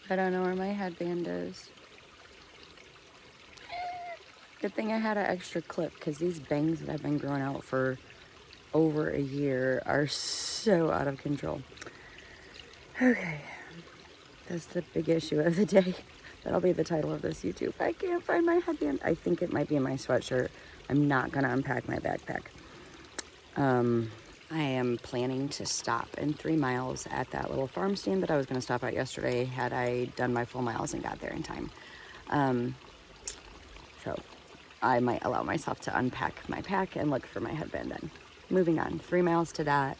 I don't know where my headband is. Good thing I had an extra clip because these bangs that have been growing out for over a year are so out of control. Okay, that's the big issue of the day. That'll be the title of this YouTube. I can't find my headband. I think it might be in my sweatshirt. I'm not gonna unpack my backpack. I am planning to stop in 3 miles at that little farm stand that I was gonna stop at yesterday had I done my full miles and got there in time. So I might allow myself to unpack my pack and look for my headband then. Moving on, 3 miles to that.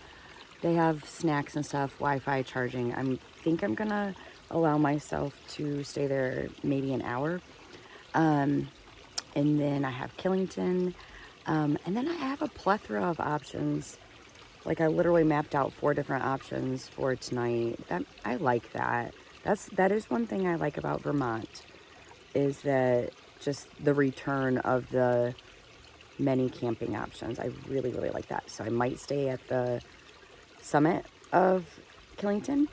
They have snacks and stuff, Wi-Fi, charging. I think I'm gonna allow myself to stay there maybe an hour. And then I have Killington. And then I have a plethora of options. Like I literally mapped out 4 different options for tonight. I like that. That is one thing I like about Vermont, is that just the return of the many camping options. I really, really like that. So I might stay at the summit of Killington.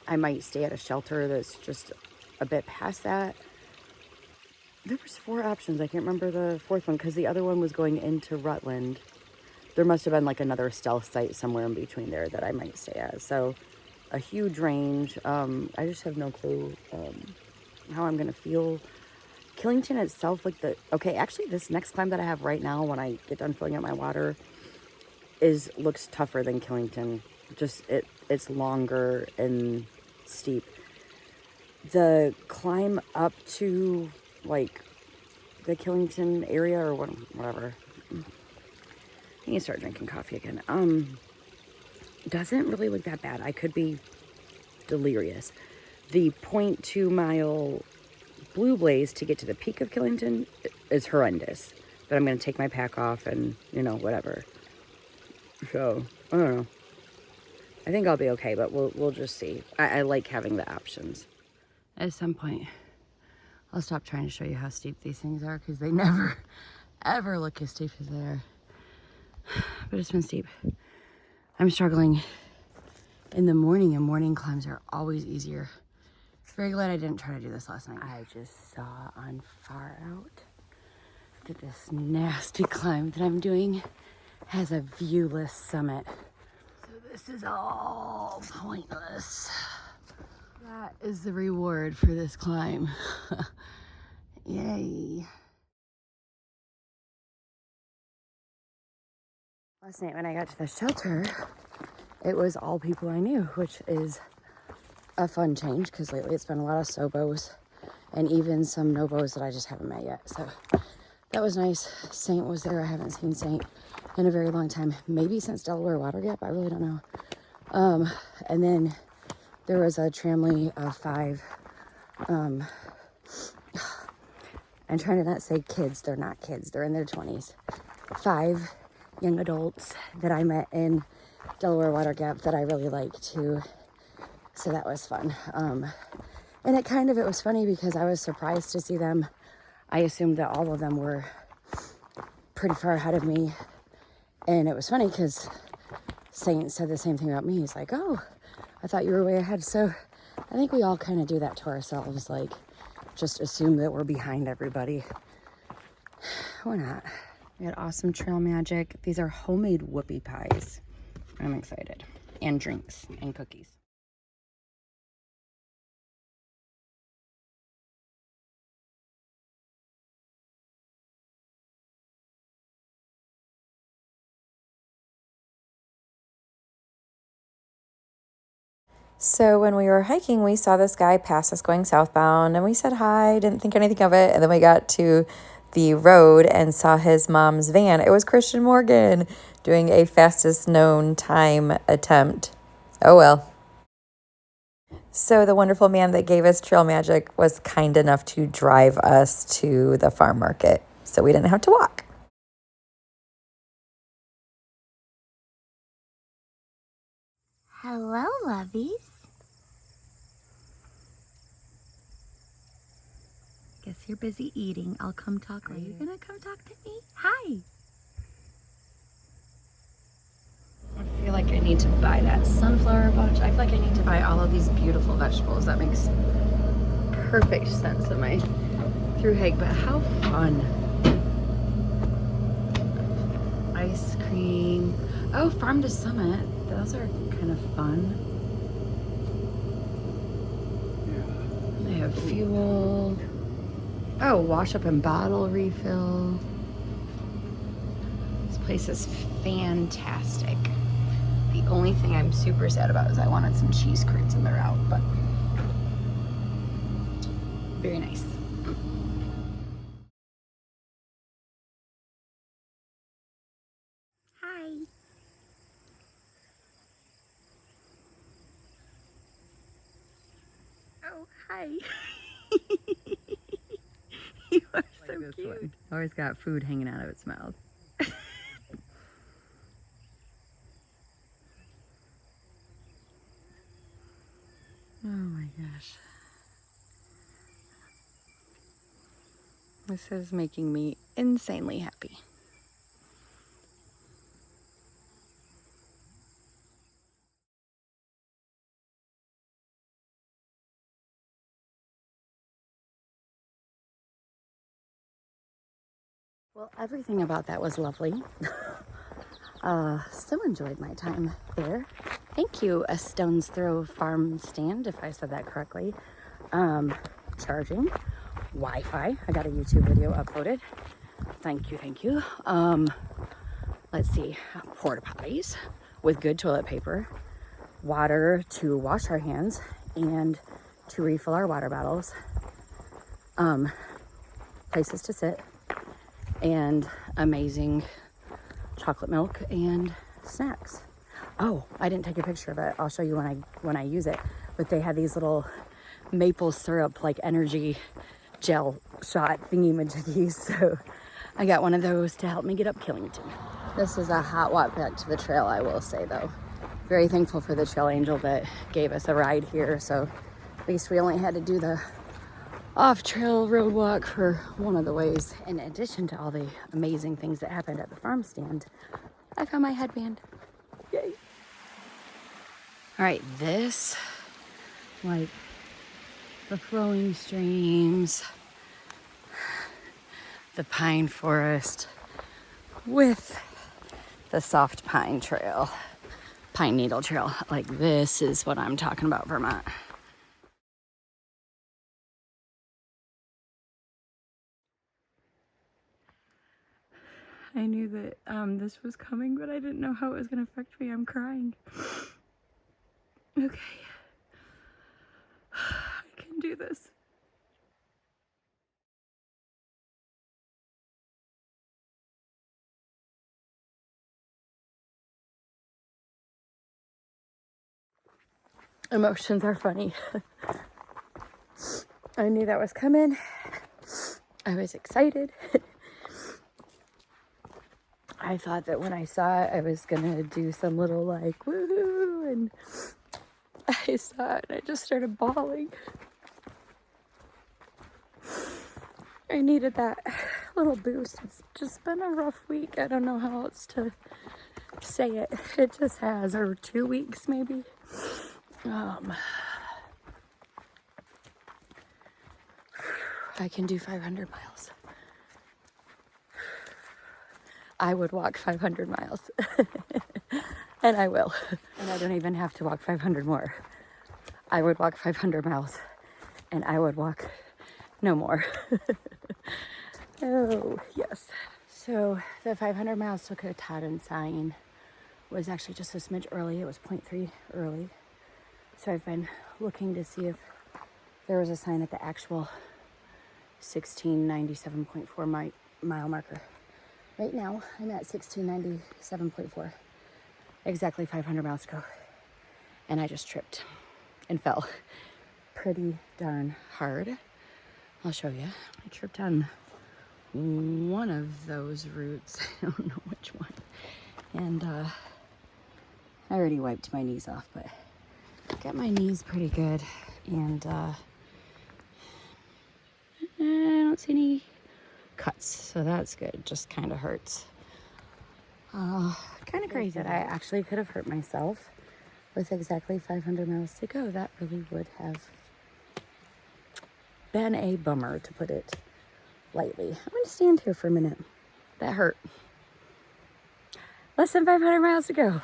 I might stay at a shelter that's just a bit past that. There was 4 options. I can't remember the 4th one because the other one was going into Rutland. There must have been like another stealth site somewhere in between there that I might stay at. So a huge range. I just have no clue how I'm gonna feel. Killington itself, actually this next climb that I have right now when I get done filling up my water looks tougher than Killington. Just it's longer and steep. The climb up to like the Killington area or whatever. I need to start drinking coffee again. Doesn't really look that bad. I could be delirious. The 0.2 mile Blue Blaze to get to the peak of Killington is horrendous. But I'm going to take my pack off and, whatever. So, I don't know. I think I'll be okay, but we'll just see. I like having the options. At some point, I'll stop trying to show you how steep these things are because they never, ever look as steep as they are. But it's been steep. I'm struggling in the morning, and morning climbs are always easier. Very glad I didn't try to do this last night. I just saw on Far Out that this nasty climb that I'm doing has a viewless summit. So this is all pointless. That is the reward for this climb. Yay. Last night when I got to the shelter, it was all people I knew, which is a fun change because lately it's been a lot of Sobos and even some Nobos that I just haven't met yet. So that was nice. Saint was there. I haven't seen Saint in a very long time. Maybe since Delaware Water Gap. I really don't know. And then there was a tramley of 5. I'm trying to not say kids. They're not kids. They're in their 20s. 5 young adults that I met in Delaware Water Gap that I really liked too. So that was fun. And it was funny because I was surprised to see them. I assumed that all of them were pretty far ahead of me. And it was funny because Saint said the same thing about me. He's like, oh, I thought you were way ahead. So I think we all kind of do that to ourselves. Like, just assume that we're behind everybody. We're not. We had awesome trail magic. These are homemade whoopie pies. I'm excited. And drinks and cookies. So when we were hiking, we saw this guy pass us going southbound, and we said hi, didn't think anything of it. And then we got to the road and saw his mom's van. It was Christian Morgan doing a fastest known time attempt. Oh well. So the wonderful man that gave us trail magic was kind enough to drive us to the farm market, so we didn't have to walk. Hello, lovies. Guess you're busy eating. I'll come talk. Are you gonna come talk to me? Hi. I feel feel like I need to buy that sunflower bunch. I feel like I need to buy all of these beautiful vegetables. That makes perfect sense in my through hike, but how fun. Ice cream. Oh, Farm to Summit. Those are kind of fun. They have fuel. Oh, wash up and bottle refill. This place is fantastic. The only thing I'm super sad about is I wanted some cheese curds and they're out, but very nice. Hi. Oh, hi. You are so cute. One. Always got food hanging out of its mouth. Oh my gosh. This is making me insanely happy. Well, everything about that was lovely. So enjoyed my time there. Thank you, a stone's throw farm stand, if I said that correctly. Charging, Wi-Fi. I got a YouTube video uploaded. Thank you, thank you. Let's see, porta potties with good toilet paper, water to wash our hands, and to refill our water bottles. Places to sit, and amazing chocolate milk and snacks. Oh, I didn't take a picture of it. I'll show you when I use it. But they had these little maple syrup like energy gel shot thingy-majiggies. So I got one of those to help me get up Killington. This is a hot walk back to the trail, I will say though. Very thankful for the trail angel that gave us a ride here. So at least we only had to do the off-trail road walk for one of the ways. In addition to all the amazing things that happened at the farm stand, I found my headband. Yay. All right, this, like the flowing streams, the pine forest with the soft pine trail, pine needle trail. Like this is what I'm talking about, Vermont. I knew that this was coming, but I didn't know how it was going to affect me. I'm crying. Okay. I can do this. Emotions are funny. I knew that was coming. I was excited. I thought that when I saw it, I was gonna do some little like woohoo, and I saw it and I just started bawling. I needed that little boost. It's just been a rough week. I don't know how else to say it. It just has, or 2 weeks maybe. I can do 500 miles. I would walk 500 miles. And I will. And I don't even have to walk 500 more. I would walk 500 miles and I would walk no more. Oh, yes. So the 500 miles took a Todd and sign was actually just a smidge early. It was 0.3 early. So I've been looking to see if there was a sign at the actual 1697.4 mile marker. Right now, I'm at 1697.4. Exactly 500 miles to go. And I just tripped and fell pretty darn hard. I'll show you. I tripped on one of those routes. I don't know which one. And I already wiped my knees off, but got my knees pretty good. And I don't see any cuts, so that's good. Just kind of hurts. Kind of crazy that I actually could have hurt myself with exactly 500 miles to go. That really would have been a bummer, to put it lightly. I'm going to stand here for a minute. That hurt. Less than 500 miles to go.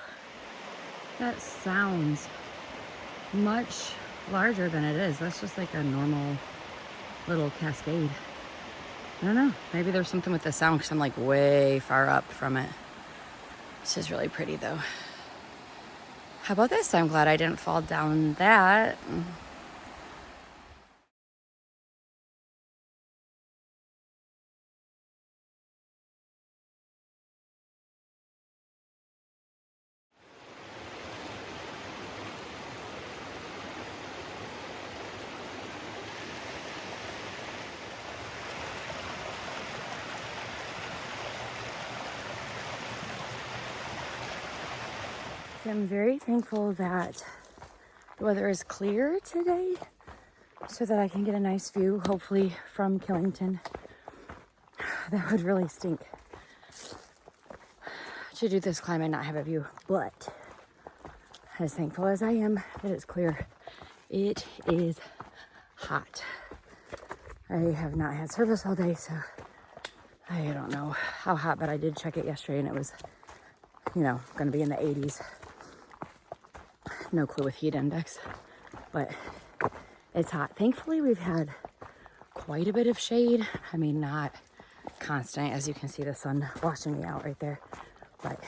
That sounds much larger than it is. That's just like a normal little cascade. I don't know. Maybe there's something with the sound because I'm like way far up from it. This is really pretty though. How about this? I'm glad I didn't fall down that. So I'm very thankful that the weather is clear today so that I can get a nice view, hopefully from Killington. That would really stink to do this climb and not have a view, but as thankful as I am that it's clear, it is hot. I have not had service all day, so I don't know how hot, but I did check it yesterday and it was, going to be in the 80s. No clue with heat index, but it's hot. Thankfully, we've had quite a bit of shade. I mean, not constant, as you can see the sun washing me out right there, but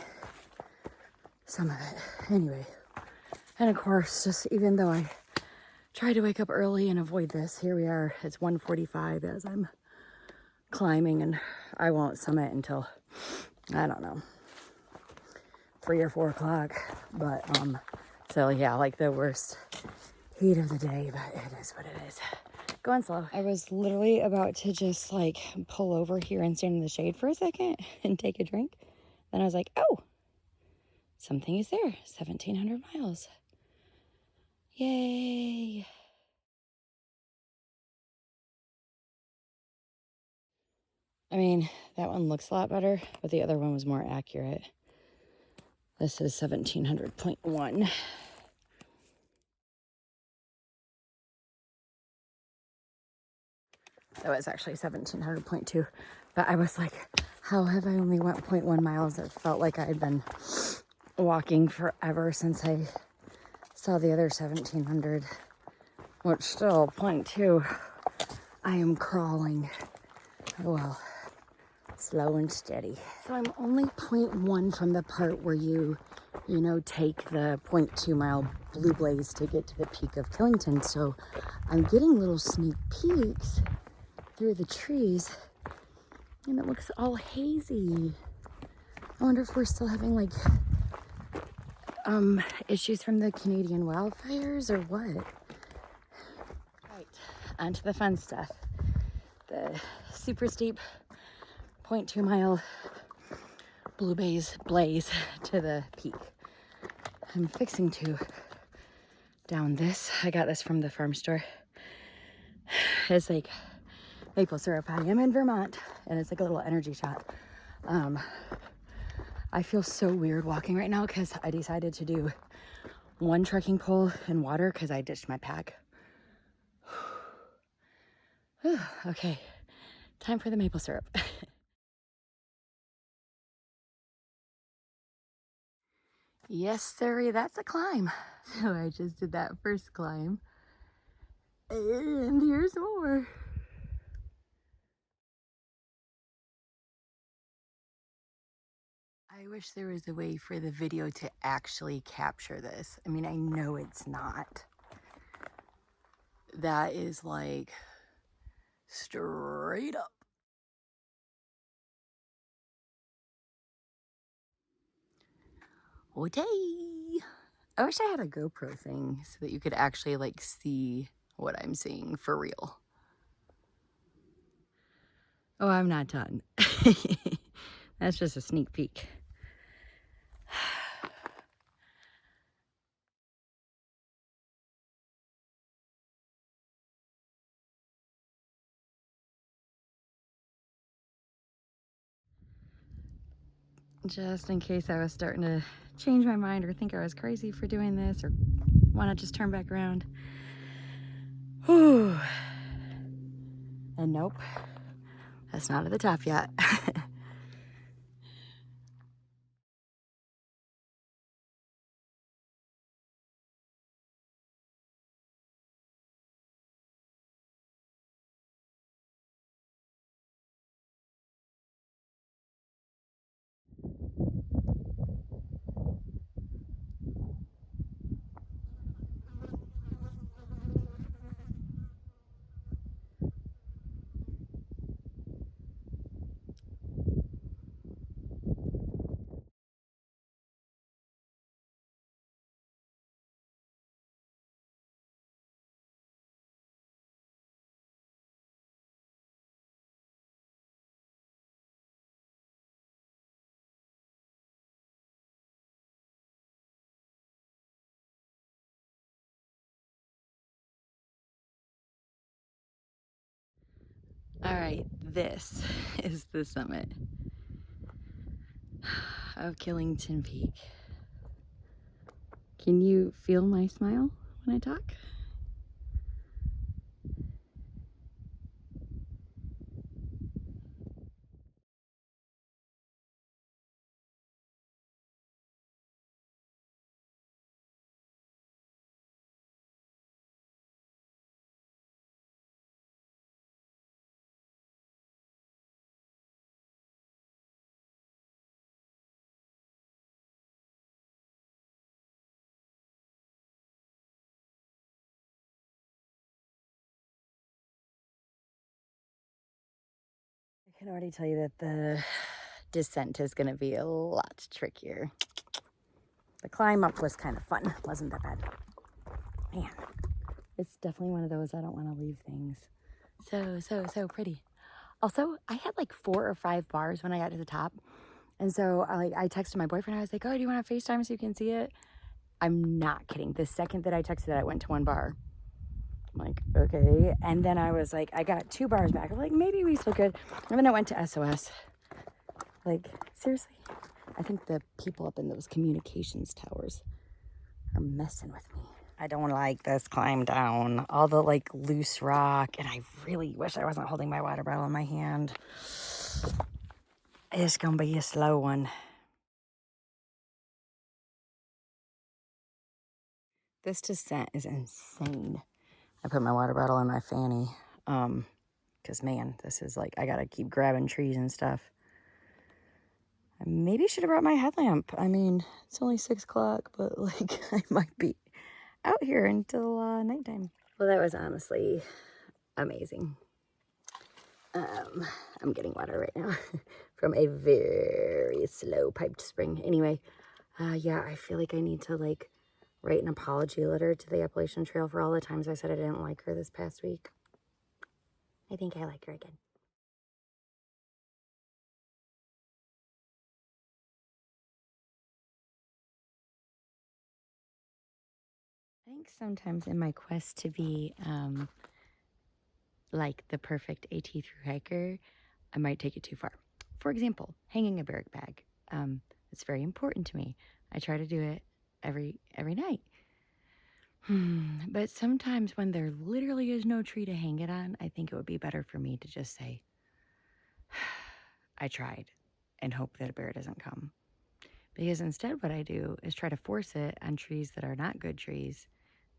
some of it anyway. And of course, just even though I try to wake up early and avoid this, here we are. It's 1:45 as I'm climbing, and I won't summit until, I don't know, 3 or 4 o'clock. But so yeah, like the worst heat of the day, but it is what it is. Going slow. I was literally about to just like pull over here and stand in the shade for a second and take a drink. Then I was like, oh, something is there. 1,700 miles. Yay. I mean, that one looks a lot better, but the other one was more accurate. This is 1,700.1. That was actually 1,700.2. But I was like, how have I only went 0.1 miles? It felt like I had been walking forever since I saw the other 1,700, which still 0.2. I am crawling. Oh well, slow and steady. So I'm only 0.1 from the part where you take the 0.2 mile blue blaze to get to the peak of Killington. So I'm getting little sneak peeks through the trees, and it looks all hazy. I wonder if we're still having like issues from the Canadian wildfires or what. Right, onto the fun stuff. The super steep 0.2 mile blue blaze to the peak. I'm fixing to down this. I got this from the farm store. It's like maple syrup. I am in Vermont, and it's like a little energy shot. I feel so weird walking right now because I decided to do one trekking pole in water because I ditched my pack. Okay, time for the maple syrup. Yes, sirree, that's a climb. So I just did that first climb, and here's more. I wish there was a way for the video to actually capture this. I mean, I know it's not. That is like straight up. Okay. I wish I had a GoPro thing so that you could actually like see what I'm seeing for real. Oh, I'm not done. That's just a sneak peek. just in case I was starting to change my mind or think I was crazy for doing this or want to just turn back around. Whew. And nope, that's not at the top yet. All right, this is the summit of Killington Peak. Can you feel my smile when I talk? I can already tell you that the descent is going to be a lot trickier. The climb up was kind of fun. Wasn't that bad. Man, it's definitely one of those I don't want to leave things. So pretty. Also, I had like 4 or 5 bars when I got to the top. And so I texted my boyfriend. I was like, oh, do you want to FaceTime so you can see it? I'm not kidding. The second that I texted it, I went to 1 bar. I'm like, okay. And then I was like, I got 2 bars back. I'm like, maybe we still good. And then I went to SOS. Like, seriously? I think the people up in those communications towers are messing with me. I don't like this climb down. All the like loose rock. And I really wish I wasn't holding my water bottle in my hand. It's gonna be a slow one. This descent is insane. I put my water bottle in my fanny. Because man, this is like, I gotta keep grabbing trees and stuff. I maybe should have brought my headlamp. I mean, it's only 6 o'clock, but like, I might be out here until nighttime. Well, that was honestly amazing. I'm getting water right now from a very slow piped spring. Anyway, yeah, I feel like I need to like write an apology letter to the Appalachian Trail for all the times I said I didn't like her this past week. I think I like her again. I think sometimes in my quest to be like the perfect AT through hiker, I might take it too far. For example, hanging a barrack bag. It's very important to me. I try to do it every night. But sometimes when there literally is no tree to hang it on, I think it would be better for me to just say, I tried, and hope that a bear doesn't come. Because instead what I do is try to force it on trees that are not good trees,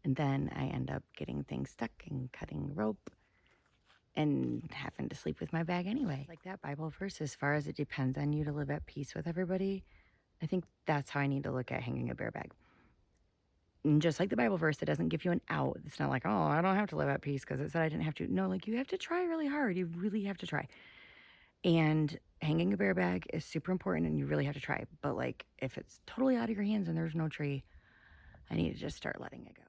and then I end up getting things stuck and cutting rope and having to sleep with my bag anyway. Like that Bible verse, as far as it depends on you to live at peace with everybody, I think that's how I need to look at hanging a bear bag. And just like the Bible verse, it doesn't give you an out. It's not like, oh, I don't have to live at peace because it said I didn't have to. No, like you have to try really hard. You really have to try. And hanging a bear bag is super important and you really have to try. But like if it's totally out of your hands and there's no tree, I need to just start letting it go.